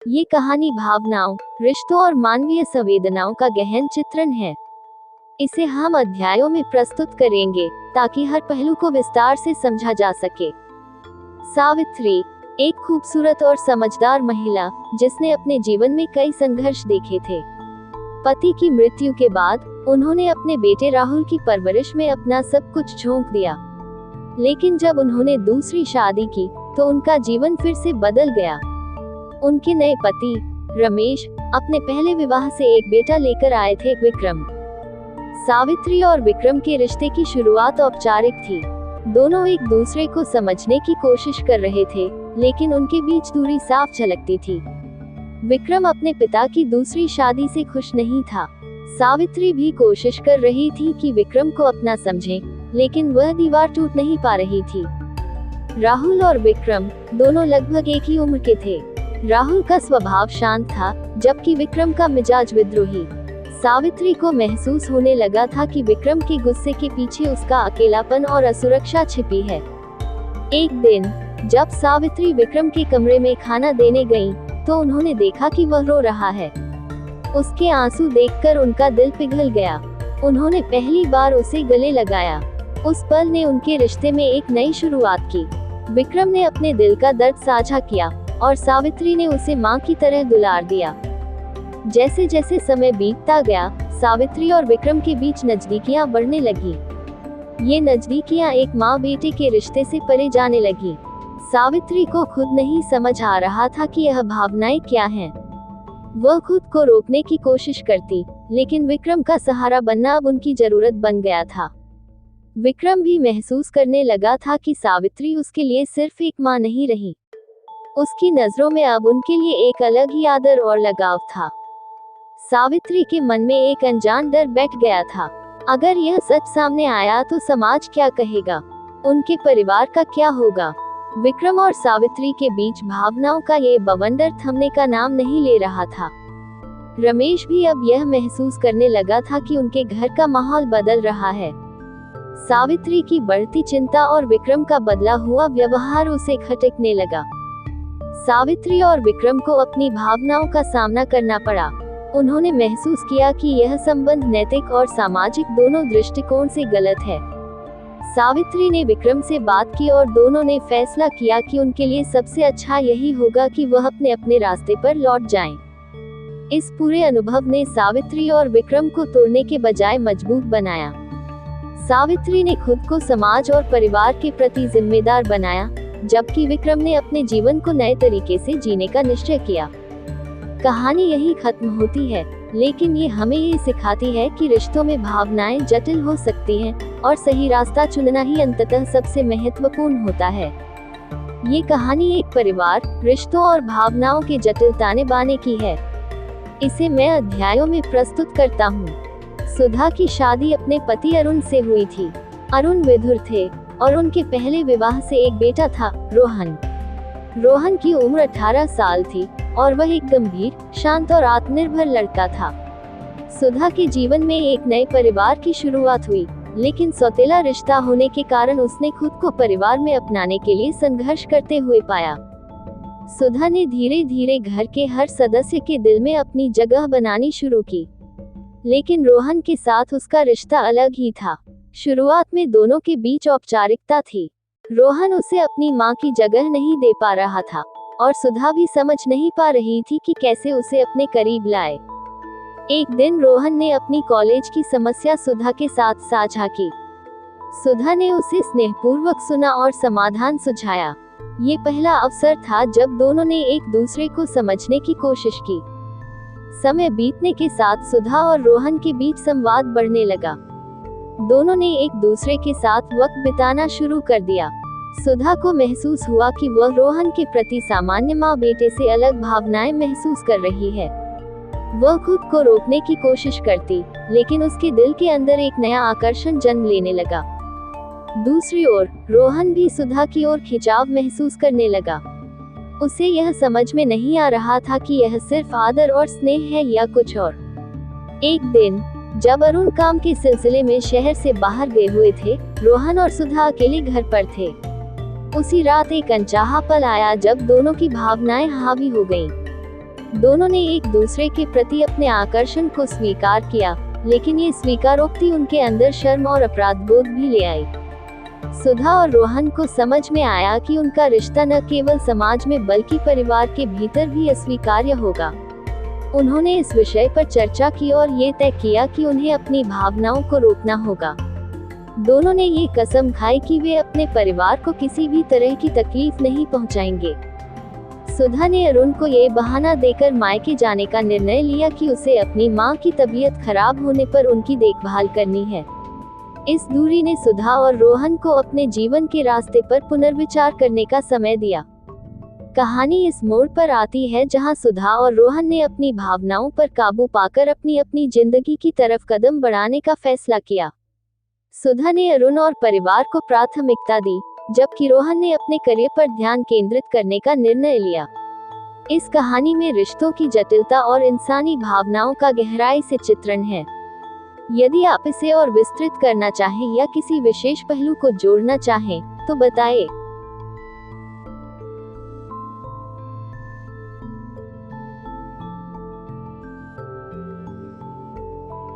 ये कहानी भावनाओं, रिश्तों और मानवीय संवेदनाओं का गहन चित्रण है। इसे हम अध्यायों में प्रस्तुत करेंगे ताकि हर पहलू को विस्तार से समझा जा सके। सावित्री एक खूबसूरत और समझदार महिला जिसने अपने जीवन में कई संघर्ष देखे थे। पति की मृत्यु के बाद उन्होंने अपने बेटे राहुल की परवरिश में अपना सब कुछ झोंक दिया, लेकिन जब उन्होंने दूसरी शादी की तो उनका जीवन फिर से बदल गया। उनके नए पति रमेश अपने पहले विवाह से एक बेटा लेकर आए थे, विक्रम। सावित्री और विक्रम के रिश्ते की शुरुआत औपचारिक थी। दोनों एक दूसरे को समझने की कोशिश कर रहे थे, लेकिन उनके बीच दूरी साफ झलकती थी। विक्रम अपने पिता की दूसरी शादी से खुश नहीं था। सावित्री भी कोशिश कर रही थी कि विक्रम को अपना समझे, लेकिन वह दीवार टूट नहीं पा रही थी। राहुल और विक्रम दोनों लगभग एक ही उम्र के थे। राहुल का स्वभाव शांत था, जबकि विक्रम का मिजाज विद्रोही। सावित्री को महसूस होने लगा था कि विक्रम के गुस्से के पीछे उसका अकेलापन और असुरक्षा छिपी है। एक दिन जब सावित्री विक्रम के कमरे में खाना देने गई, तो उन्होंने देखा कि वह रो रहा है। उसके आंसू देखकर उनका दिल पिघल गया। उन्होंने पहली बार उसे गले लगाया। उस पल ने उनके रिश्ते में एक नई शुरुआत की। विक्रम ने अपने दिल का दर्द साझा किया और सावित्री ने उसे मां की तरह दुलार दिया। जैसे जैसे समय बीतता गया, सावित्री और विक्रम के बीच नजदीकियां बढ़ने लगी। ये नजदीकियां एक माँ बेटे के रिश्ते से परे जाने लगी। सावित्री को खुद नहीं समझ आ रहा था कि यह भावनाएं क्या हैं। वह खुद को रोकने की कोशिश करती, लेकिन विक्रम का सहारा बनना अब उनकी जरूरत बन गया था। विक्रम भी महसूस करने लगा था कि सावित्री उसके लिए सिर्फ एक माँ नहीं रही। उसकी नजरों में अब उनके लिए एक अलग ही आदर और लगाव था। सावित्री के मन में एक अनजान डर बैठ गया था। अगर यह सच सामने आया तो समाज क्या कहेगा, उनके परिवार का क्या होगा। विक्रम और सावित्री के बीच भावनाओं का ये बवंडर थमने का नाम नहीं ले रहा था। रमेश भी अब यह महसूस करने लगा था कि उनके घर का माहौल बदल रहा है। सावित्री की बढ़ती चिंता और विक्रम का बदला हुआ व्यवहार उसे खटकने लगा। सावित्री और विक्रम को अपनी भावनाओं का सामना करना पड़ा। उन्होंने महसूस किया कि यह संबंध नैतिक और सामाजिक दोनों दृष्टिकोण से गलत है। सावित्री ने विक्रम से बात की और दोनों ने फैसला किया कि उनके लिए सबसे अच्छा यही होगा कि वह अपने अपने रास्ते पर लौट जाएं। इस पूरे अनुभव ने सावित्री और विक्रम को तोड़ने के बजाय मजबूत बनाया। सावित्री ने खुद को समाज और परिवार के प्रति जिम्मेदार बनाया, जबकि विक्रम ने अपने जीवन को नए तरीके से जीने का निश्चय किया। कहानी यही खत्म होती है, लेकिन ये हमें ये सिखाती है कि रिश्तों में भावनाएं जटिल हो सकती हैं और सही रास्ता चुनना ही अंततः सबसे महत्वपूर्ण होता है। ये कहानी एक परिवार, रिश्तों और भावनाओं के जटिल ताने बाने की है। इसे मैं अध्यायों में प्रस्तुत करता हूँ। सुधा की शादी अपने पति अरुण से हुई थी। अरुण विधुर थे और उनके पहले विवाह से एक बेटा था, रोहन। रोहन की उम्र 18 साल थी और वह एक गंभीर, शांत और आत्मनिर्भर लड़का था। सुधा के जीवन में एक नए परिवार की शुरुआत हुई, लेकिन सौतेला रिश्ता होने के कारण उसने खुद को परिवार में अपनाने के लिए संघर्ष करते हुए पाया। सुधा ने धीरे धीरे घर के हर सदस्य के दिल में अपनी जगह बनानी शुरू की, लेकिन रोहन के साथ उसका रिश्ता अलग ही था। शुरुआत में दोनों के बीच औपचारिकता थी। रोहन उसे अपनी माँ की जगह नहीं दे पा रहा था और सुधा भी समझ नहीं पा रही थी कि कैसे उसे अपने करीब लाए। एक दिन रोहन ने अपनी कॉलेज की समस्या सुधा के साथ साझा की। सुधा ने उसे स्नेहपूर्वक सुना और समाधान सुझाया। ये पहला अवसर था जब दोनों ने एक दूसरे को समझने की कोशिश की। समय बीतने के साथ सुधा और रोहन के बीच संवाद बढ़ने लगा। दोनों ने एक दूसरे के साथ वक्त बिताना शुरू कर दिया। सुधा को महसूस हुआ कि वह रोहन के प्रति सामान्य माँ बेटे से अलग भावनाएं महसूस कर रही है। वह खुद को रोकने की कोशिश करती, लेकिन उसके दिल के अंदर एक नया आकर्षण जन्म लेने लगा। दूसरी ओर रोहन भी सुधा की ओर खिंचाव महसूस करने लगा। उसे यह समझ में नहीं आ रहा था कि यह सिर्फ आदर और स्नेह है या कुछ और। एक दिन जब अरुण काम के सिलसिले में शहर से बाहर गए हुए थे, रोहन और सुधा अकेले घर पर थे। उसी रात एक अनचाहा पल आया जब दोनों की भावनाएं हावी हो गईं। दोनों ने एक दूसरे के प्रति अपने आकर्षण को स्वीकार किया, लेकिन ये स्वीकारोक्ति उनके अंदर शर्म और अपराध बोध भी ले आई। सुधा और रोहन को समझ में आया कि उनका रिश्ता न केवल समाज में बल्कि परिवार के भीतर भी अस्वीकार्य होगा। उन्होंने इस विषय पर चर्चा की और ये तय किया कि उन्हें अपनी भावनाओं को रोकना होगा। दोनों ने ये कसम खाई कि वे अपने परिवार को किसी भी तरह की तकलीफ नहीं पहुंचाएंगे। सुधा ने अरुण को ये बहाना देकर मायके जाने का निर्णय लिया कि उसे अपनी मां की तबीयत खराब होने पर उनकी देखभाल करनी है। इस दूरी ने सुधा और रोहन को अपने जीवन के रास्ते पर पुनर्विचार करने का समय दिया। कहानी इस मोड़ पर आती है जहां सुधा और रोहन ने अपनी भावनाओं पर काबू पाकर अपनी जिंदगी की तरफ कदम बढ़ाने का फैसला किया। सुधा ने अरुण और परिवार को प्राथमिकता दी, जबकि रोहन ने अपने करियर पर ध्यान केंद्रित करने का निर्णय लिया। इस कहानी में रिश्तों की जटिलता और इंसानी भावनाओं का गहराई से चित्रण है। यदि आप इसे और विस्तृत करना चाहें या किसी विशेष पहलू को जोड़ना चाहें, तो बताएं।